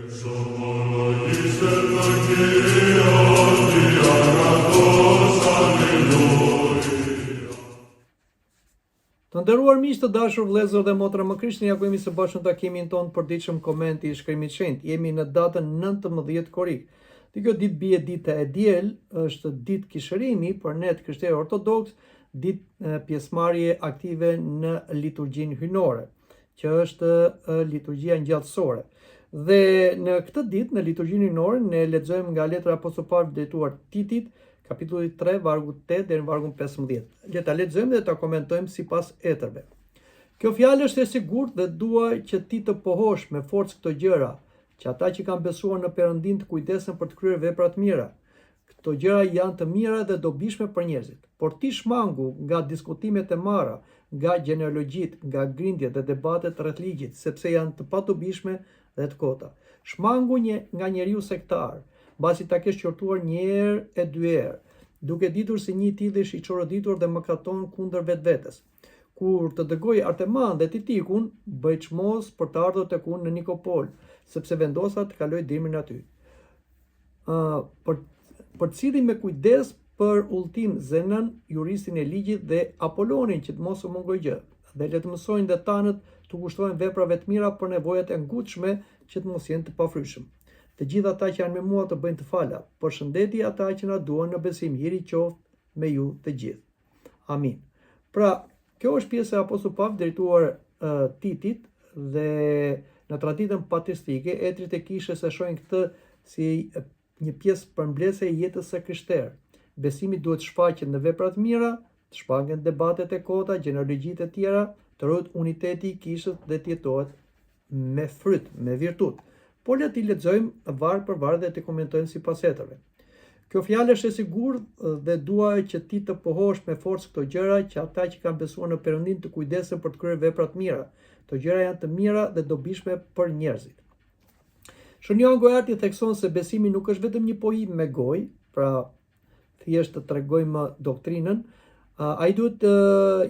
Të nderuar miq të dashur vëllezër dhe motra më Krishtin, ja ku jemi së bashku në takimin ton përditshëm komenti i shkrimit shenjtë. Jemi në datën 19 korik. Dhe kjo ditë bie dita e diel, është ditë kishërimi për ne të krishterë ortodoks, ditë pjesëmarrje aktive në liturgjinë hyjnore, që është liturgjia ngjallësore. Dhe në këtë ditë në liturgjinë hyjnore ne lexojmë nga letra e apostullit Pavlit drejtuar Titit, kapitulli 3, vargu 8 deri në vargun 15. Le ta lexojmë dhe ta komentojmë sipas etërve. Kjo fjalë është e sigurt dhe dua që ti të pohosh me forcë këto gjëra, që ata që kanë besuar në Perëndin të kujdesen për të kryer vepra të mira. Këto gjëra janë të mira dhe dobishme për njerëzit. Por ti shmangu nga diskutimet e marra, nga gjenealogjitë, nga grindjet dhe debatet rreth ligjit, sepse janë të padobishme dhe të kota. Shmangu nga njeriu sektar, mbasi ta kesh qortuar një herë e dy herë, duke ditur se një i tillë është i çoroditur dhe mëkaton kundër vetvetes. Kur të dëgoj Arteman dhe Titikun, bëj çmos për të ardhur tek unë në Nikopol, sepse vendosa të kaloj dimrin aty. Për cilin me kujdes për udhtim Zenën, juristin e ligjit dhe Apolonin që të mos u mungoj gjë, dhe le të mësojnë dhe tanët të kushtojnë veprave të mira për nevojat e ngutshme që të mos jenë të pafryshëm. Të gjithë ata që janë me mua të bëjnë të fala. Përshëndetje ata që na duan në besim. Hiri qoftë me ju të gjithë. Amin. Pra, kjo është pjesë e apostullit Pavlit drejtuar Titit dhe në traditën patristike, etrit e kishës e shohin këtë si një pjesë përmbledhëse e jetës së krishterë. Besimi duhet shfaqet në vepra të mira, të shpangen debatet e kota, gjenealogjitë e tjera, të ruhet uniteti i kishës dhe të jetohet me fryt, me virtut. Por le t'i lexojmë varg për varg dhe t'i komentojmë sipas etërve. Kjo fjalë është e sigurt dhe dua që ti të pohosh me forcë këto gjëra, që ata që kanë besuar në Perëndin të kujdesen për të kryer vepra të mira. Këto gjëra janë të mira dhe dobishme për njerëzit. Shënjoni Gojarti thekson se besimi nuk është vetëm një pohim me gojë, pra thjesht të tregojmë doktrinën, ai duhet të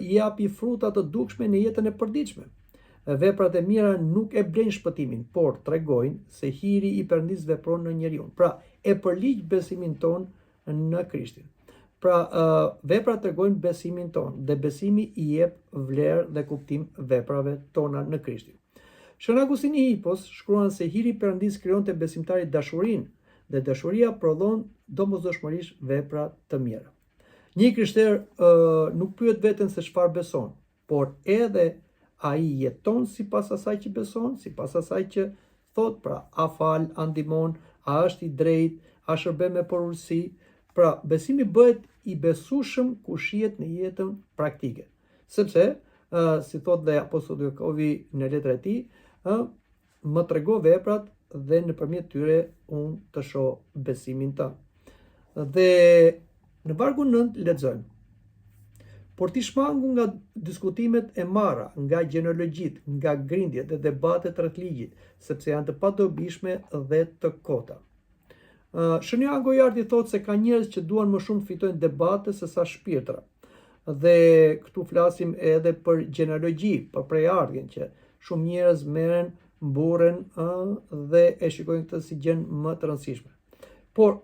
japi fruta të dukshme në jetën e përditshme. Veprat e mira nuk e blejnë shpëtimin, por tregojnë se hiri i Perëndis vepron në njeriu. Pra, e përligj besimin ton në Krishtin. Pra, veprat tregojnë besimin ton dhe besimi i jep vlerë dhe kuptim veprave tona në Krishtin. Shën Agustini i Hipos shkruan se hiri i Perëndis krijonte besimtarit dashurinë dhe dashuria prodhon domosdoshmërisht vepra të mira. Një krishter nuk pyet veten se çfarë beson, por edhe ai jeton sipas asaj që beson, sipas asaj që thot, pra a fal, a ndihmon, a është i drejtë, a shërben me porursi. Pra besimi bëhet i besueshëm kur shihet në jetën praktike. Sepse, si thot dhe apostulli Jakovi në letrën e tij, më trego veprat dhe nëpërmjet tyre unë të shoh besimin tënd. Dhe në vargun 9 lexojmë: por ti shmangu nga diskutimet e marra, nga gjenealogjitë, nga grindjet dhe debatet rreth ligjit, sepse janë të padobishme dhe të kota. Shënjoni Gojarti thotë se ka njerëz që duan më shumë të fitojnë debate se sa shpirtra. Dhe këtu flasim edhe për gjenealogji, për prejardhjen, që shumë njerëz merren, mburren dhe e shikojnë këtë si gjën më të rëndësishme. Por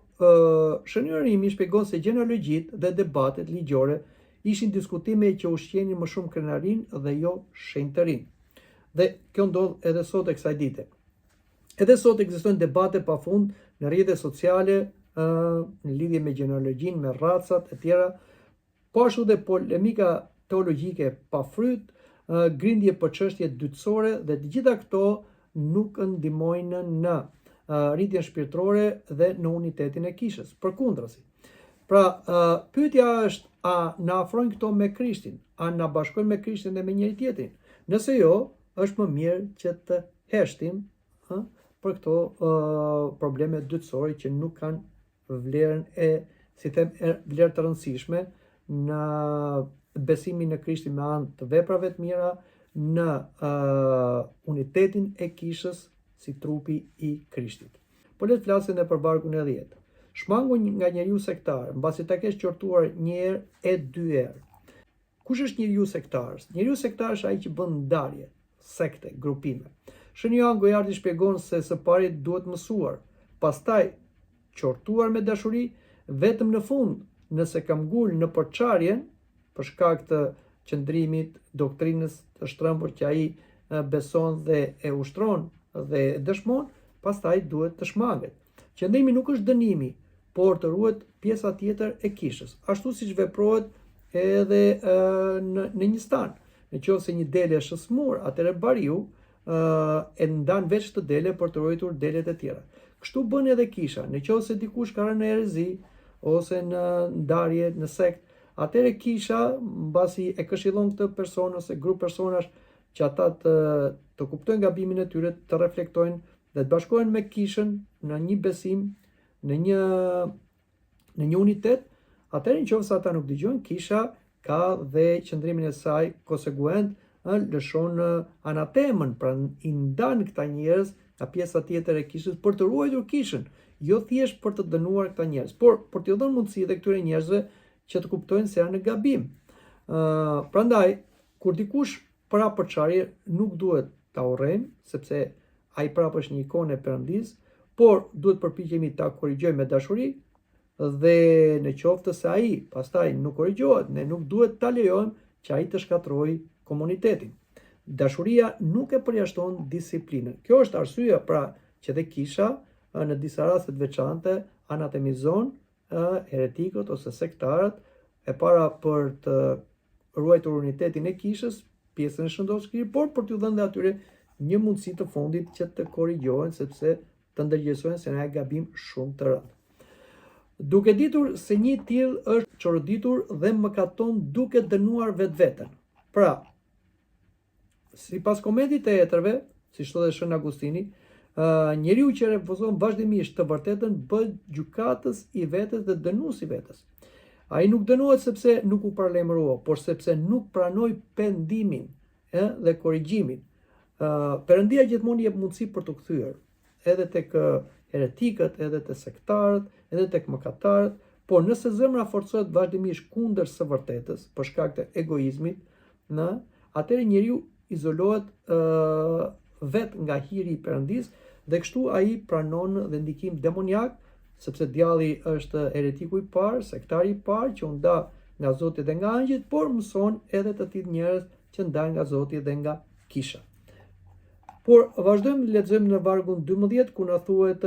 shënjori i shpjegon se gjenealogjitë dhe debatet ligjore ishin diskutime që ushqenin më shumë krenarinë dhe jo shenjtërinë. Dhe kjo ndodh edhe sot e kësaj dite. Edhe sot ekzistojnë debate pafund në rrjetet sociale në lidhje me gjenealogjinë, me racat e tjera, po ashtu dhe polemika teologjike pa fryt, grindje për çështje dytësore, dhe të gjitha këto nuk ndihmojnë në rritjen shpirtërore dhe në unitetin e kishës. Përkundrazi. Pra, pyetja është, a na afrojnë këto me Krishtin? A na bashkojnë me Krishtin dhe me njëri tjetrin? Nëse jo, është më mirë që të heshtim për këto probleme dytësore që nuk kanë vlerën vlerë të rëndësishme në besimin në Krishtin me anë të veprave të mira, në unitetin e kishës si trupi i Krishtit. Po le të flasim edhe për vargun e 10. Shmangu nga njeriu sektar, mbasi ta kesh qortuar një herë e dy herë. Kush është njeriu sektar? Njeriu sektar është ai që bën ndarje, sekte, grupime. Shënjohan Gojardi shpjegon se së pari duhet mësuar, pastaj qortuar me dashuri, vetëm në fund, nëse kam ngul në përçarjen, për shkak të qëndrimit doktrinës të shtrëmbur që ai beson dhe e ushtron dhe dëshmon, pastaj duhet të shmanget. Qëndrimi nuk është dënimi, por të ruhet pjesa tjetër e kishës, ashtu siç veprohet edhe në një stan. Në qoftë se një dele është smur, atëherë bariu e ndan veç të dele për të ruajtur delet e tjera. Kështu bën edhe kisha. Në qoftë se dikush ka rënë në erezi ose në ndarje, në sekt, atëherë kisha, mbasi e këshillon këtë person ose grup personash që ata të kuptojnë gabimin e tyre, të reflektojnë dhe të bashkohen me kishën në një besim, në një unitet, atëherë nëse ata nuk dëgjojnë, kisha ka dhe qëndrimin e saj konseguent, lëshon anatemën, pra i ndan këta njerëz nga pjesa tjetër e kishës për të ruajtur kishën, jo thjesht për të dënuar këta njerëz, por për t'u dhënë mundësi edhe këtyre njerëzve që të kuptojnë se janë në gabim. Prandaj, kur dikush para përçarje, nuk duhet ta urrejmë, sepse ai prapë është një ikonë e Perëndis, por duhet përpiqemi ta korrigjojmë me dashuri, dhe në qoftë se ai pastaj nuk korrigjohet, ne nuk duhet ta lejojmë që ai të shkatërrojë komunitetin. Dashuria nuk e përjashton disiplinën. Kjo është arsyeja pra që dhe kisha në disa raste të veçanta anatemizon heretikët ose sektarët, e para për të ruajtur unitetin e kishës, pjesën e shëndoshë, por për t'u dhënë atyre një mundësi të fundit që të korrigjohen, sepse të ndërgjegjësohen se na e gabim shumë të rëndë. Duke ditur se një tillë është çoroditur dhe mëkaton duke dënuar vetveten. Pra, sipas komentit të Etërve, siç thotë Shën Agustini, njeriu që refuzon vazhdimisht të vërtetën bëhet gjykatës i vetes dhe dënues i vetes. Ai nuk dënohet sepse nuk u paralajmërua, por sepse nuk pranoi pendimin dhe korrigjimin. Perëndia gjithmonë jep mundësi për të kthyer, edhe tek heretikët, edhe tek sektarët, edhe tek mëkatarët, por nëse zemra forcohet vazhdimisht kundër së vërtetës për shkak të egoizmit, atëherë njeriu izolohet vet nga hiri i Perëndis dhe kështu ai pranon dhe ndikim demoniak, sepse djalli është heretiku i parë, sektari i parë që u nda nga Zoti dhe nga angjëjt, por mëson edhe të tillë njerëz që ndahen nga Zoti dhe nga kisha. Por vazhdojmë lexojmë në vargun 12 ku na thuhet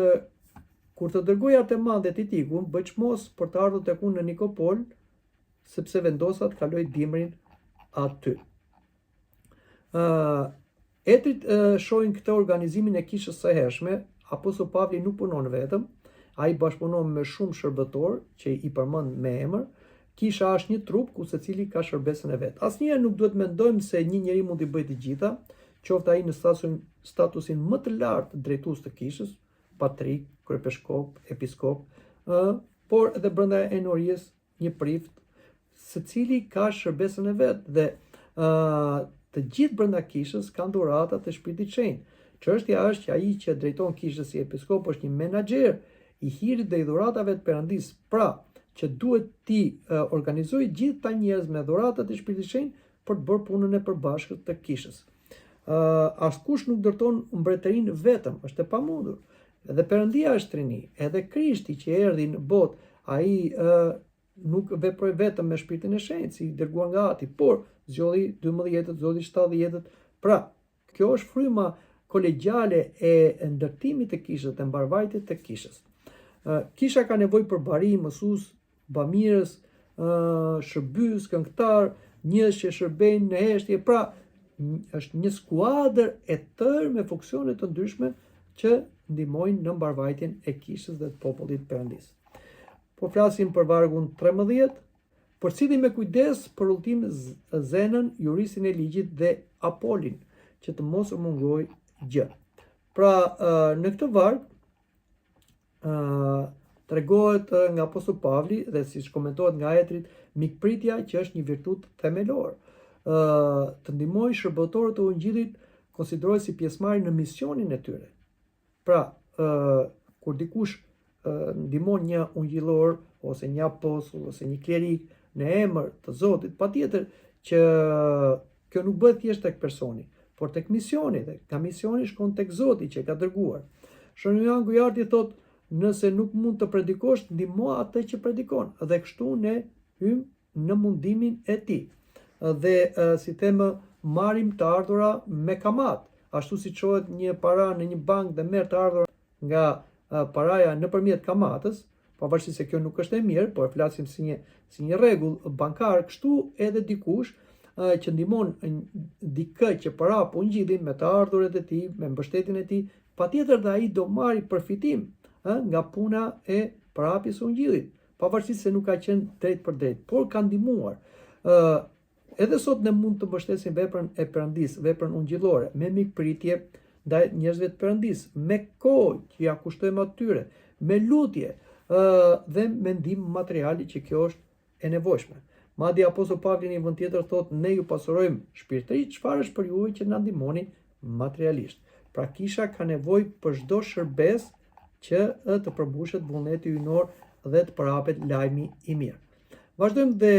kur të dërgoi Arteman dhe Titikun, bëj çmos për të ardhur tek unë në Nikopol, sepse vendosa të kaloj dimrin aty. Etrit shohin këtë organizimin e kishës së hershme, Apostoll Pavli nuk punon vetëm, ai bashkëpunon me shumë shërbëtor që i përmend me emër. Kisha është një trup ku secili ka shërbesën e vet. Asnjëherë nuk duhet mendojmë se një njeri mund t'i bëjë të gjitha, qoftë ai në statusin më të lartë drejtues të kishës, patrik, kryepeshkop, episkop, por edhe brenda enorisë një prift, secili ka shërbesën e vet dhe të gjithë brenda kishës kanë dhurata të Shpirtit Shenjtë. Çështja është që ai që drejton kishën si episkop është një menaxher i hirit dhe i dhuratave të Perëndis, pra që duhet ti organizojë gjithë ta njerëz me dhuratat e Shpirtit Shenjtë për të bërë punën e përbashkët të kishës. Askush nuk dërton mbretërinë vetëm, është e pamundur. Edhe Perëndia është trini, edhe Krishti që erdhi në botë, ai nuk veproi vetëm me Shpirtin e Shenjtë, si dërguar nga Ati, por zgjodhi 12, zgjodhi 70. Pra, kjo është fryma kolegjiale e ndërtimit të kishës, të mbarvajtjes të kishës. Kisha ka nevojë për bari, mësues, bamirës, shërbys, këngëtar, njerëz që shërbejnë në heshtje, pra është një skuadër e tërë me funksione të ndryshme që ndihmojnë në mbarvajtjen e kishës dhe të popullit Perëndis. Po flasim për vargun 13, përcilli me kujdes për udhtim Zenën, jurisin e ligjit dhe Apolin, që të mos u mungoj gjë. Pra, në këtë varg tregohet nga Apostoll Pavli dhe siç komentohet nga Etrit, mikpritja që është një virtut themelor. Të ndihmojë shërbëtorët e Ungjillit konsiderohet si pjesëmarrje në misionin e tyre. Pra, kur dikush ndihmon një ungjillor ose një apostull ose një klerik në emër të Zotit, patjetër që kjo nuk bëhet thjesht tek personi, por tek misioni, dhe nga misioni shkon tek Zoti që e ka dërguar. Shën Jan Gujarti thot, nëse nuk mund të predikosh, ndihmo atë që predikon, dhe kështu ne hym në mundimin e tij. Dhe si themë, marrim të ardhura me kamat, ashtu si çohet një para në një bank dhe merr të ardhura nga paraja nëpërmjet kamatës, pavarësisht se kjo nuk është e mirë, por flasim si një rregull bankar, kështu edhe dikush që ndihmon dikë që para po ngjidhin me të ardhurat e tij, me mbështetjen e tij, patjetër dhe ai do marrë përfitim nga puna e parapjes së ungjillit, pavarësisht se nuk ka qenë drejt për drejt, por ka ndihmuar. Edhe sot ne mund të mbështesim veprën e Perëndisë, veprën ungjillore, me mikpritje ndaj njerëzve të Perëndisë, me kohë që ja kushtojmë atyre, me lutje dhe me ndihmë materiale që kjo është e nevojshme. Madje Apostoll Pavli në një vend tjetër thotë, ne ju pasurojmë shpirtërisht, çfarë është për juve që na ndihmoni materialisht. Pra kisha ka nevojë për çdo shërbes që të përmbushet vullneti hyjnor dhe të përhapet lajmi i mirë. Vazhdojmë dhe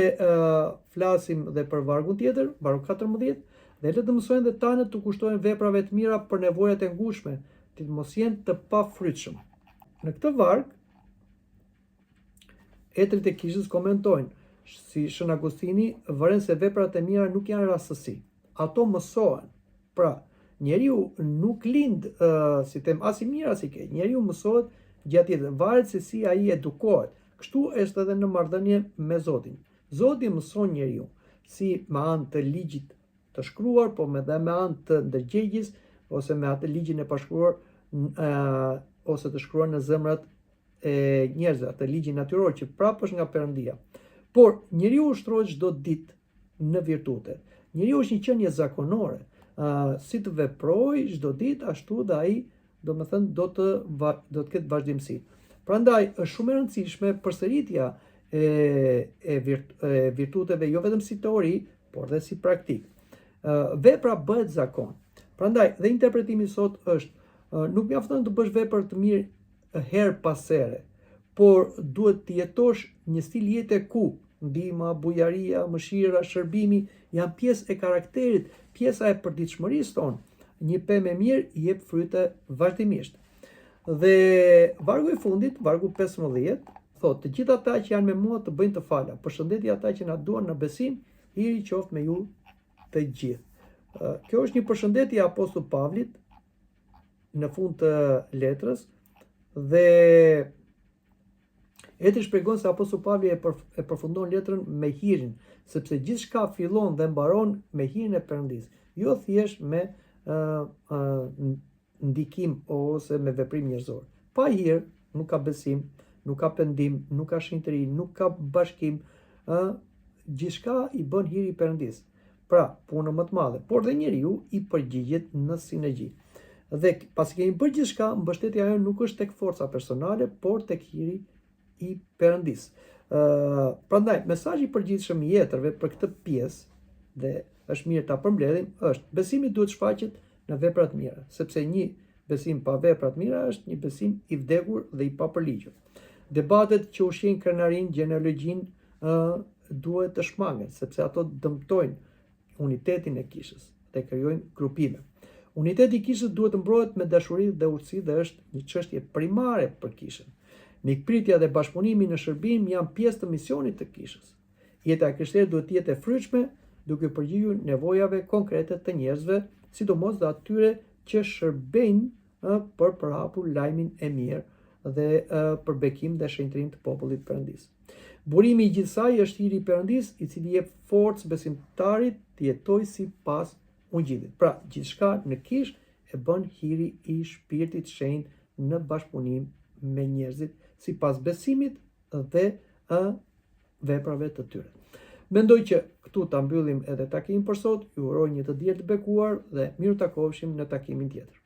flasim dhe për vargun tjetër, vargu 14, dhe le të mësojnë dhe tanët të kushtojnë veprave të mira për nevojat e ngushme, të mos jenë të pafrytshëm. Në këtë varg, etrit e kishës komentojnë, si Shën Agustini, vëren se veprat e mira nuk janë rastësi. Ato mësohen. Pra, njeriu nuk lind si them as i mirë as i keq. Njeriu mësohet gjatë jetës, varet se si ai edukohet. Kështu është edhe në marrëdhënie me Zotin. Zoti mëson njeriu si me anë të ligjit të shkruar, po me anë të ndërgjegjjes, ose me atë ligjin e pashkruar ose të shkruar në zemrat e njerëzve, atë ligjin natyror që prapë është nga Perëndia. Por njeriu ushtrohet çdo ditë në virtute. Njeriu është një qenie zakonore. Si të veprojë çdo ditë, ashtu dhe ai, domethënë, do të ketë vazhdimsi. Prandaj është shumë e rëndësishme përsëritja e virtuteve, jo vetëm si teori, por dhe si praktik. Vepra bëhet zakon. Prandaj dhe interpretimi sot është, nuk mjafton të bësh vepër të mirë her pas here, por duhet të jetosh një stil jete ku ndihma, bujaria, mëshira, shërbimi janë pjesë e karakterit, pjesa e përditshmërisë tonë. Një pemë e mirë jep fryte vazhdimisht. Dhe vargu i fundit, vargu 15, thotë, të gjithë ata që janë me mua të bëjnë të fala. Përshëndetje ata që na duan në besim, hiri qoftë me ju të gjithë. Kjo është një përshëndetje e Apostoll Pavlit në fund të letrës, dhe etri shpjegon se Apostoll Pavli e përfundon letrën me hirin, sepse gjithçka fillon dhe mbaron me hirin e Perëndisë, jo thjesht me ndikim ose me veprim njerëzor. Pa hir nuk ka besim, nuk ka pendim, nuk ka shenjtëri, nuk ka bashkim, gjithçka i bën hiri i Perëndisë. Pra, punë më të madhe, por dhe njeriu i përgjigjet në sinergji. Dhe pasi kemi bërë gjithçka, mbështetja jonë nuk është tek forca personale, por tek hiri i Perëndisë. Prandaj, mesazhi i përgjithshëm i jetërve për këtë pjesë, dhe është mirë ta përmbledhim, është besimi duhet shfaqet në vepra të mira, sepse një besim pa vepra të mira është një besim i vdekur dhe i papërligjur. Debatet që ushqejnë krenarin, gjenealogjinë duhet të shmangen, sepse ato dëmtojnë unitetin e kishës dhe krijojnë grupime. Uniteti i kishës duhet të mbrohet me dashuri dhe urtësi dhe është një çështje primare për kishën. Mikpritja dhe bashkëpunimi në shërbim janë pjesë të misionit të kishës. Jeta e krishterë duhet të jetë e frytshme, duke përgjigjur nevojave konkrete të njerëzve, sidomos dhe atyre që shërbejnë për përhapur lajmin e mirë dhe për bekim dhe shenjtërim të popullit Perëndis. Burimi i gjithsaj është hiri i Perëndis, i cili jep forcë besimtarit të jetojë sipas ungjillit. Pra, gjithçka në kishë e bën hiri i Shpirtit të Shenjtë në bashkëpunim me njerëzit sipas besimit dhe veprave të tyre. Mendoj që këtu ta mbyllim edhe takimin për sot. Ju uroj një të diel të bekuar dhe miru takoheshim në takimin tjetër.